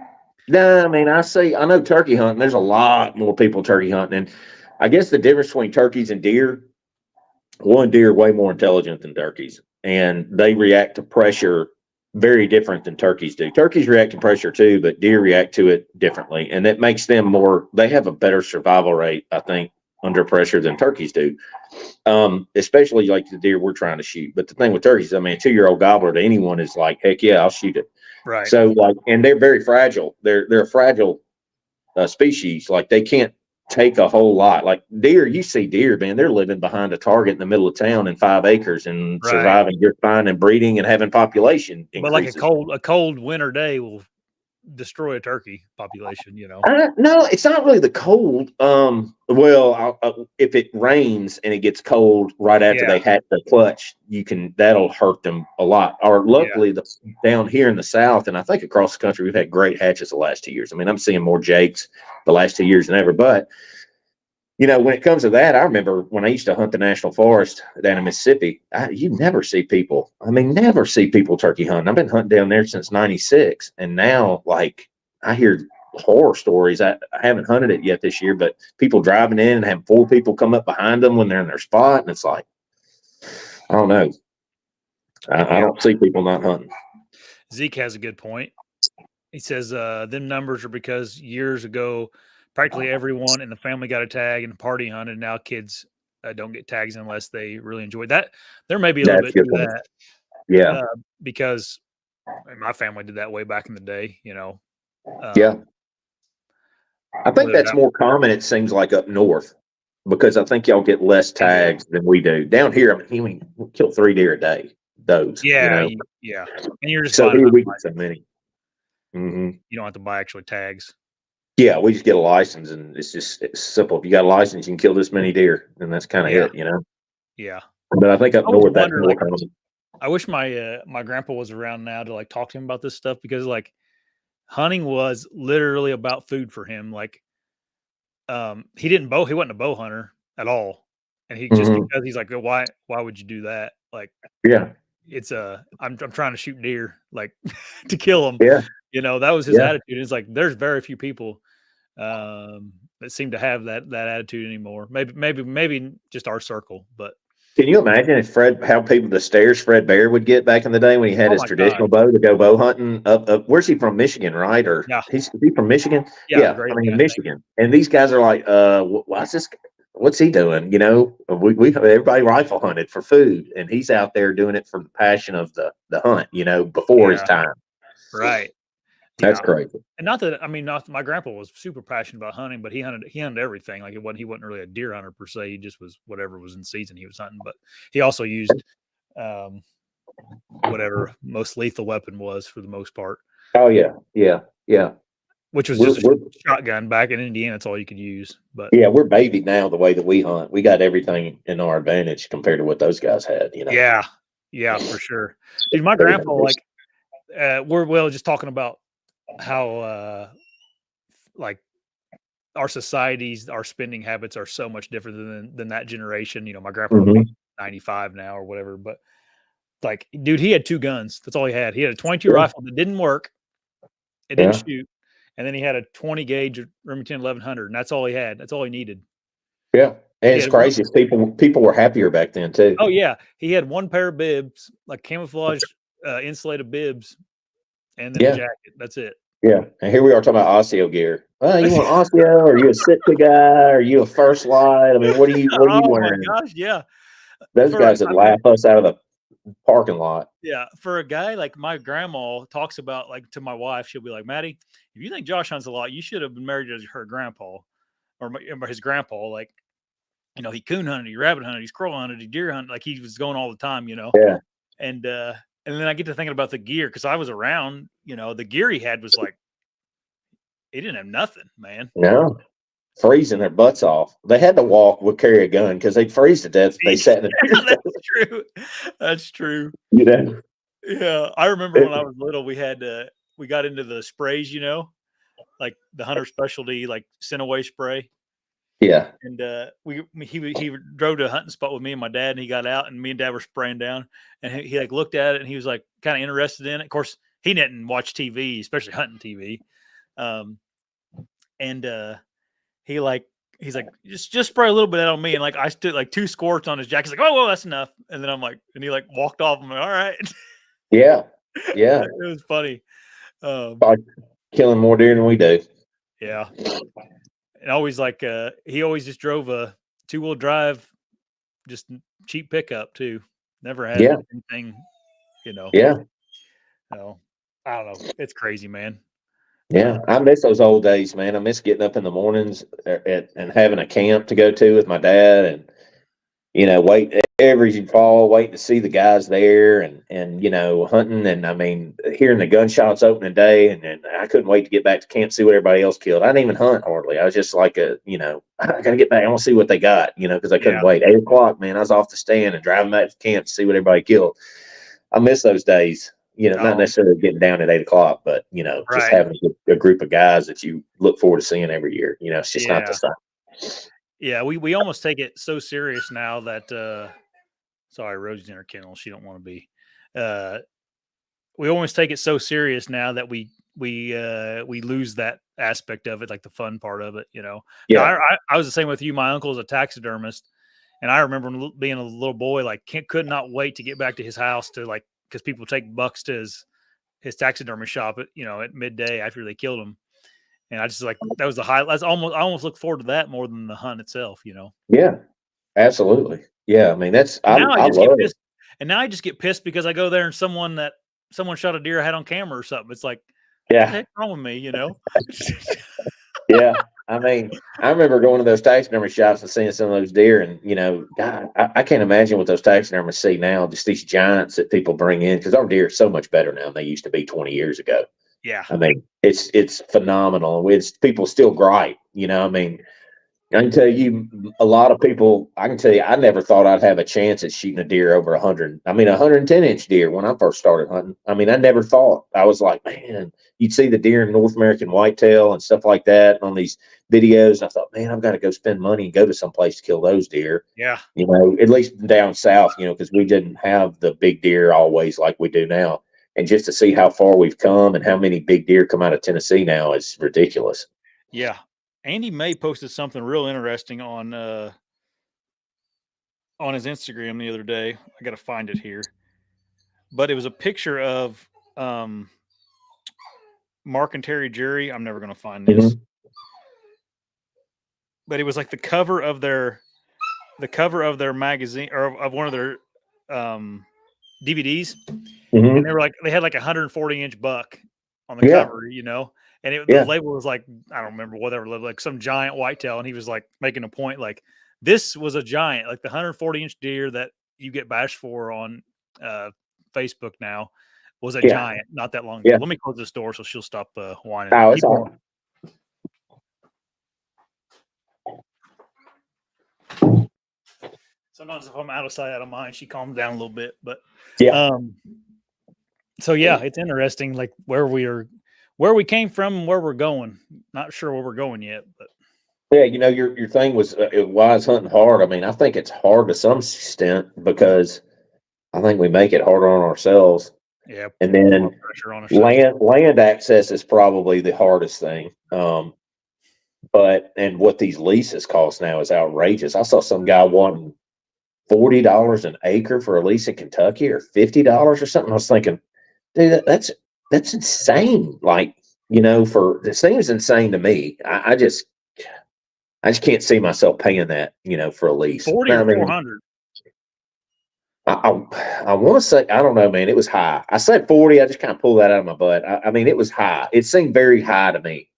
no, I know turkey hunting. There's a lot more people turkey hunting, and I guess the difference between turkeys and deer. Deer are way more intelligent than turkeys, and they react to pressure very different than turkeys do. Turkeys react to pressure too, but deer react to it differently, and it makes them they have a better survival rate, I think, under pressure than turkeys do, especially like the deer we're trying to shoot. But the thing with turkeys, a 2-year-old gobbler to anyone is like, heck yeah, I'll shoot it. Right. So and they're very fragile. They're a fragile species. Like they can't take a whole lot. Like deer, you see deer, man, they're living behind a target in the middle of town in 5 acres and surviving just fine and breeding and having population increases. But like a cold winter day will destroy a turkey population, No, it's not really the cold. Well, if it rains and it gets cold right after Yeah. they hatch the clutch, that'll hurt them a lot. Or Yeah. luckily, down here in the South, and I think across the country, we've had great hatches the last 2 years. I mean, I'm seeing more jakes the last 2 years than ever. But when it comes to that, I remember when I used to hunt the national forest down in Mississippi. You never see people. I mean, never see people turkey hunting. I've been hunting down there since '96, and now I hear horror stories. I haven't hunted it yet this year, but people driving in and having 4 people come up behind them when they're in their spot, and it's like, I don't know. I don't see people not hunting. Zeke has a good point. He says them numbers are because years ago, practically everyone in the family got a tag and party hunted. Now kids don't get tags unless they really enjoy that. There may be a little bit to that. Yeah. Because my family did that way back in the day, Yeah. I think that's more common, it seems like, up north, because I think y'all get less tags than we do. Down here, I mean, we kill 3 deer a day, those. Yeah, yeah. And you're just so here we get so many. You don't have to buy actually tags. Yeah, we just get a license, and it's simple. If you got a license, you can kill this many deer, and that's kind of it, Yeah. But I think up north, that's more common. I wish my grandpa was around now to talk to him about this stuff, because hunting was literally about food for him. He wasn't a bow hunter at all. And he just because he's like, why would you do that? Yeah, it's I'm trying to shoot deer, to kill them. Yeah. That was his attitude. It's there's very few people that seem to have that attitude anymore. Maybe just our circle, but can you imagine the stares Fred Bear would get back in the day when he had his traditional bow to go bow hunting up? Where's he from? Michigan, right? Or is he from Michigan? Yeah, I mean, Michigan. And these guys are like, what's this? What's he doing? We everybody rifle hunted for food, and he's out there doing it for the passion of the hunt. Before his time. Right. That's crazy. And not my grandpa was super passionate about hunting, but he hunted everything. He wasn't really a deer hunter per se. He just was whatever was in season he was hunting. But he also used whatever most lethal weapon was for the most part. Oh yeah. Which was just a shotgun. Back in Indiana, that's all you could use. But yeah, we're babied now the way that we hunt. We got everything in our advantage compared to what those guys had. Yeah, for sure. Dude, my grandpa we're just talking about how our societies, our spending habits are so much different than that generation. My grandpa was 95 now or whatever, but dude, he had 2 guns. That's all he had. He had a 22 rifle that didn't work. It didn't shoot. And then he had a 20 gauge Remington 1100, and that's all he had. That's all he needed. Yeah. And it's crazy. People were happier back then too. Oh yeah. He had 1 pair of bibs, camouflage insulated bibs, and then a jacket. That's it. Yeah, and here we are talking about ASIO gear. You want ASIO? Or are you a Sitka guy? Are you a First Light? I mean, what are you wearing? Oh my gosh, yeah. Those guys would laugh us out of the parking lot. Yeah, for a guy like my grandma talks about, to my wife, she'll be like, Maddie, if you think Josh hunts a lot, you should have been married to her grandpa or his grandpa. He coon hunted, he rabbit hunted, he squirrel hunted, he deer hunted. He was going all the time, Yeah. And then I get to thinking about the gear, because I was around, the gear he had was he didn't have nothing, man. No, freezing their butts off. They had to carry a gun because they'd freeze to death if they sat in the That's true. That's true. Yeah. I remember when I was little, we got into the sprays, the hunter specialty, scent away spray. Yeah. And he drove to a hunting spot with me and my dad, and he got out, and me and dad were spraying down, and he looked at it, and he was kind of interested in it. Of course, he didn't watch TV, especially hunting TV. He's like, just spray a little bit out on me. And I stood 2 squirts on his jacket. He's like, oh, that's enough. And then and he walked off. I'm like, all right. Yeah. Yeah. It was funny. Killing more deer than we do. Yeah. And always he always just drove a 2-wheel drive, just cheap pickup too. Never had anything, Yeah. So I don't know. It's crazy, man. Yeah, I miss those old days, man. I miss getting up in the mornings and having a camp to go to with my dad, and wait every fall waiting to see the guys there and hunting, and I mean hearing the gunshots opening day, and I couldn't wait to get back to camp, see what everybody else killed. I didn't even hunt hardly. I was just like I gotta get back, I want to see what they got, because I couldn't Yeah. wait. 8 o'clock, man, I was off the stand and driving back to camp to see what everybody killed. I miss those days, not Oh, necessarily getting down at 8 o'clock, but just right. having a group of guys that you look forward to seeing every year. It's just not the Yeah. same. Yeah. We almost take it so serious now that, sorry, Rosie's in her kennel. She don't want to be, uh, we always take it so serious now that we lose that aspect of it, like the fun part of it. Now, Yeah. I was the same with you. My uncle's a taxidermist, and I remember being a little boy, like could not wait to get back to his house to because people take bucks to his taxidermy shop at midday after they killed him, and I just that was the high. I almost look forward to that more than the hunt itself. Yeah, absolutely. Yeah, I mean that's And I now I I just get love it. pissed. And now I just get pissed because I go there and someone shot a deer I had on camera or something. It's like, what the Yeah, heck's wrong with me? yeah. I mean, I remember going to those taxidermy shops and seeing some of those deer, and God, I can't imagine what those taxidermists see now. Just these giants that people bring in, because our deer are so much better now than they used to be 20 years ago. Yeah, I mean, it's phenomenal. It's people still gripe. I mean, I can tell you a lot of people, I can tell you, I never thought I'd have a chance at shooting a deer over 100. I mean, 110-inch deer when I first started hunting. I mean, I never thought. I was like, man, you'd see the deer in North American whitetail and stuff like that on these videos. And I thought, man, I've got to go spend money and go to some place to kill those deer, yeah, at least down south, because we didn't have the big deer always like we do now. And just to see how far we've come and how many big deer come out of Tennessee now is ridiculous. yeah. Andy May posted something real interesting on his Instagram the other day. I got to find it here, but it was a picture of um, Mark and Terry Jury. I'm never gonna find this, Hmm. but it was like the cover of their magazine or of one of their um, DVDs, and Hmm. they had like a 140-inch buck on the Yeah. cover. And the Yeah. label was like, I don't remember whatever label, like some giant whitetail, and he was like making a point like this was a giant, like the 140-inch deer that you get bashed for on uh, Facebook now was a Yeah. giant not that long ago. Yeah. Let me close this door so she'll stop whining. Oh, it's Keep all going. right. Sometimes if I'm out of sight, out of mind, she calms down a little bit. But Yeah. um, so yeah, it's interesting, like where we came from and where we're going. Not sure where we're going yet, but Yeah. Your thing was why is hunting hard? I mean, I think it's hard to some extent because I think we make it harder on ourselves. yeah, And put a lot then of pressure on ourselves. land access is probably the hardest thing. And what these leases cost now is outrageous. I saw some guy wanting $40 an acre for a lease in Kentucky or $50 or something. I was thinking, dude, that's insane. Like, for it seems insane to me. I just can't see myself paying that, for a lease. 40 I or mean, 400. I want to say, I don't know, man. It was high. I said 40. I just kind of pulled that out of my butt. I mean, it was high. It seemed very high to me.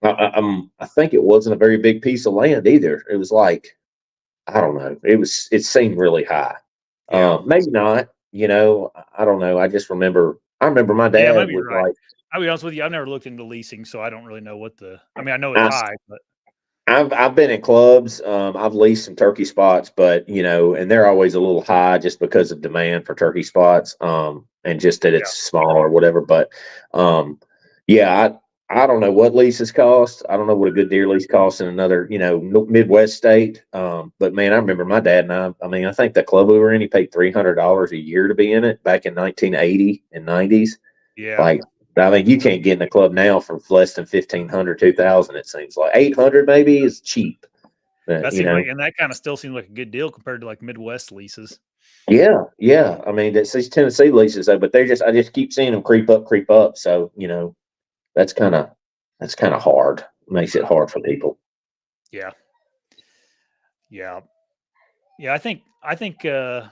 I think it wasn't a very big piece of land either. It was like, I don't know. It seemed really high. Yeah. Maybe not, I don't know. I remember my Yeah, dad maybe was you're right. like, I'll be honest with you, I've never looked into leasing, so I don't really know I mean, I know it's I high, but I've been in clubs. I've leased some turkey spots, but and they're always a little high just because of demand for turkey spots, and just that yeah. it's small or whatever. But yeah, I don't know what leases cost. I don't know what a good deer lease costs in another Midwest state. But man, I remember my dad and I. I mean, I think the club we were in, he paid $300 a year to be in it back in 1980 and 90s. Yeah. Like, I mean, you can't get in a club now for less than 1,500, 2,000. It seems like 800 maybe is cheap. That seems like, and that kind of still seems like a good deal compared to like Midwest leases. Yeah, yeah. I mean, that's these Tennessee leases though, but I just keep seeing them creep up, creep up. So that's kind of that's kind of hard. Makes it hard for people. Yeah. Yeah. Yeah. I think there's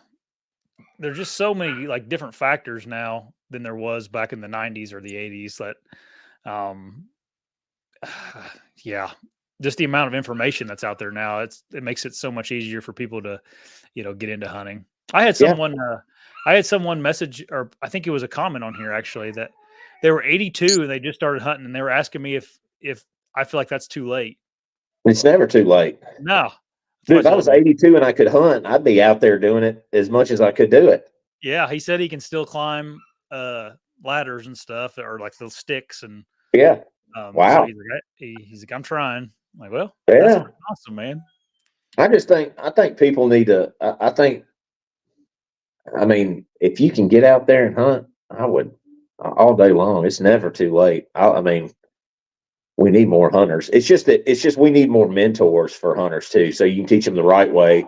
just so many like different factors now than there was back in the 90s or the 80s that um yeah. just the amount of information that's out there now, it makes it so much easier for people to, get into hunting. I had someone, message, or I think it was a comment on here actually, that they were 82 and they just started hunting, and they were asking me if I feel like that's too late. It's never too late. No. Dude, if I was 82 and I could hunt, I'd be out there doing it as much as I could do it. Yeah, he said he can still climb ladders and stuff, or like those sticks, and wow. So he's like, I'm trying. I'm like, well, yeah, that's awesome, man. I think people need to. I mean, if you can get out there and hunt, I would all day long. It's never too late. I mean, we need more hunters. It's just we need more mentors for hunters too, so you can teach them the right way.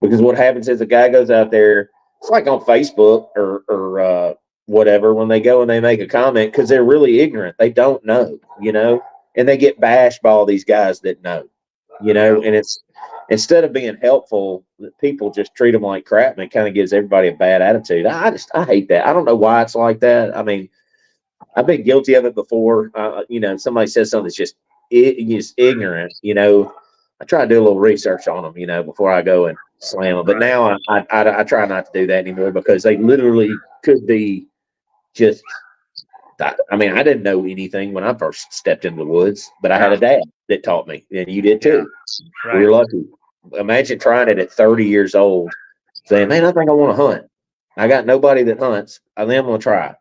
Because what happens is a guy goes out there. It's like on Facebook or whatever, when they go and they make a comment because they're really ignorant. They don't know, and they get bashed by all these guys that know, and it's instead of being helpful, people just treat them like crap, and it kind of gives everybody a bad attitude. I hate that. I don't know why it's like that. I mean, I've been guilty of it before. Somebody says something that's just ignorant, I try to do a little research on them, before I go and slam them. But now I try not to do that anymore, because they literally could be just. I mean, I didn't know anything when I first stepped into the woods, but I had a dad that taught me, and you did too. Yeah. Right. We were lucky. Imagine trying it at 30 years old, saying, "Man, I think I want to hunt. I got nobody that hunts. I'm going to try."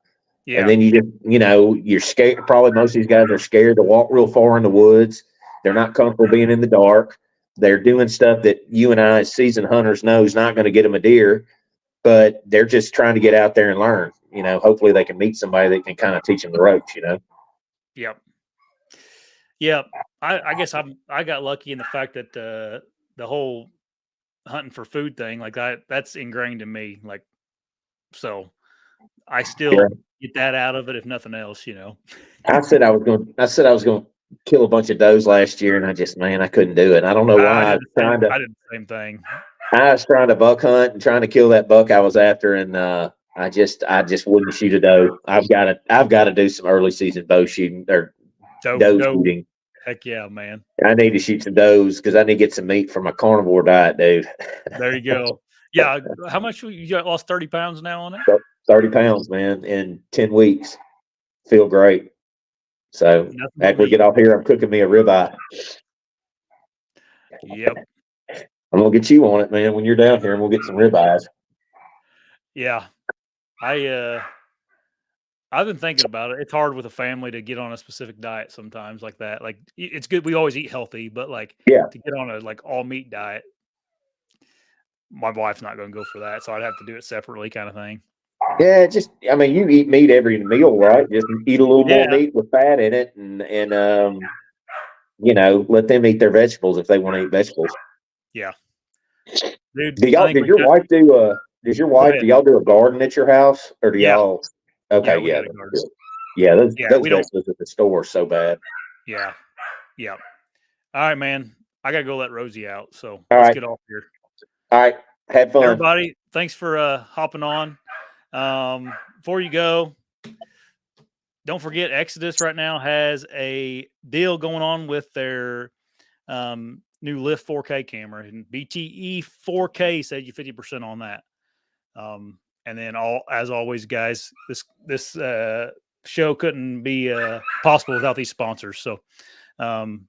Yeah. And then you're scared. Probably most of these guys are scared to walk real far in the woods. They're not comfortable being in the dark. They're doing stuff that you and I, as seasoned hunters, know is not going to get them a deer, but they're just trying to get out there and learn. Hopefully they can meet somebody that can kind of teach them the ropes. Yep. Yep. I guess I got lucky in the fact that the whole hunting for food thing, like that's ingrained in me. Like, so I still get that out of it, if nothing else. I said I was going to kill a bunch of does last year, and I couldn't do it. I don't know why. I did the same thing. I was trying to buck hunt and trying to kill that buck I was after, and I just wouldn't shoot a doe. I've got to do some early season bow shooting or doe shooting. Heck yeah, man! I need to shoot some does because I need to get some meat for my carnivore diet, dude. There you go. Yeah, how much you got? Lost 30 pounds now on it? 30 pounds, man, in 10 weeks. Feel great. So after we get off here, I'm cooking me a ribeye. Yep. I'm gonna get you on it, man, when you're down here, and we'll get some ribeyes. Yeah. I've been thinking about it. It's hard with a family to get on a specific diet sometimes like that. Like, it's good. We always eat healthy, but to get on a all meat diet, my wife's not going to go for that. So I'd have to do it separately, kind of thing. Yeah, you eat meat every meal, right? Just eat a little more meat with fat in it, and let them eat their vegetables if they want to eat vegetables. Yeah. Dude, do y'all do y'all do a garden at your house, or do y'all? Okay, yeah. Those vegetables at the store are so bad. Yeah. Yeah. All right, man. I gotta go let Rosie out. So let's get off here. All right. Have fun. Everybody, thanks for hopping on. Before you go, don't forget Exodus right now has a deal going on with their new Lift 4K camera, and BTE 4K said you 50% on that. And then as always, guys, this show couldn't be possible without these sponsors. So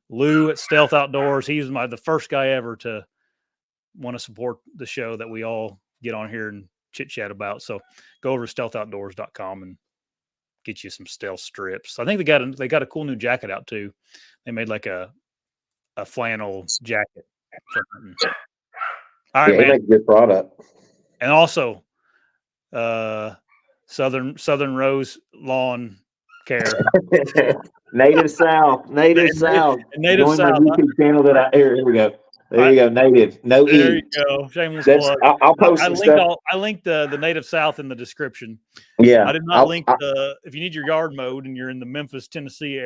Lou at Stealth Outdoors, he's the first guy ever to want to support the show that we all get on here and chit chat about. So go over to stealthoutdoors.com and get you some stealth strips. I think they got a cool new jacket out too. They made like a flannel jacket for hunting. All right, man. They make a good product. And also Southern Rose Lawn Care. Native South. Native South. Native South. My YouTube channel here we go. There you go. Native. No E. There you go. Shameless plug. I'll post some stuff. I linked the Native South in the description. Yeah. I did not link if you need your yard mowed and you're in the Memphis, Tennessee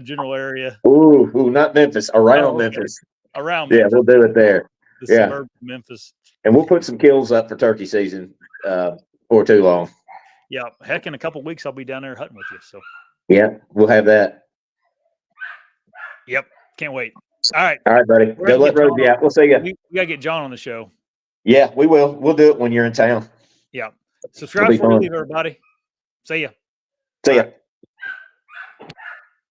general area. Ooh, not Memphis. Around Memphis. Around Memphis. Yeah, we'll do it there. The suburb of Memphis. And we'll put some kills up for turkey season before too long. Yeah. Heck, in a couple of weeks, I'll be down there hunting with you. So. Yeah, we'll have that. Yep. Can't wait. All right. All right, buddy. We're Go gonna let get John Rosie on. out. We'll see you. We got to get John on the show. Yeah, we will. We'll do it when you're in town. Yeah. It'll Subscribe be before you fun. leave, everybody. See ya. See ya.